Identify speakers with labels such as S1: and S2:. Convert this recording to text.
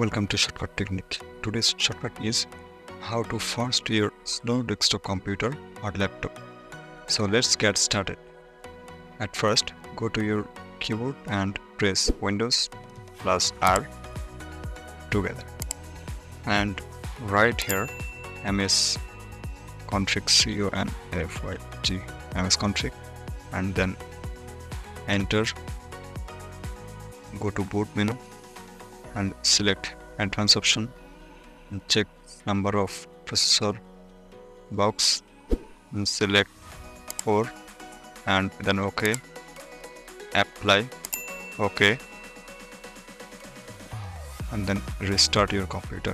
S1: Welcome to Shortcut Technique. Today's shortcut is how to fast your slow desktop computer or laptop. So let's get started. At first, go to your keyboard and press Windows plus R together. And right here, ms config config ms config, and then enter. Go to boot menu and select advanced option and check number of processor box and select 4 and then OK, apply, OK, and then restart your computer.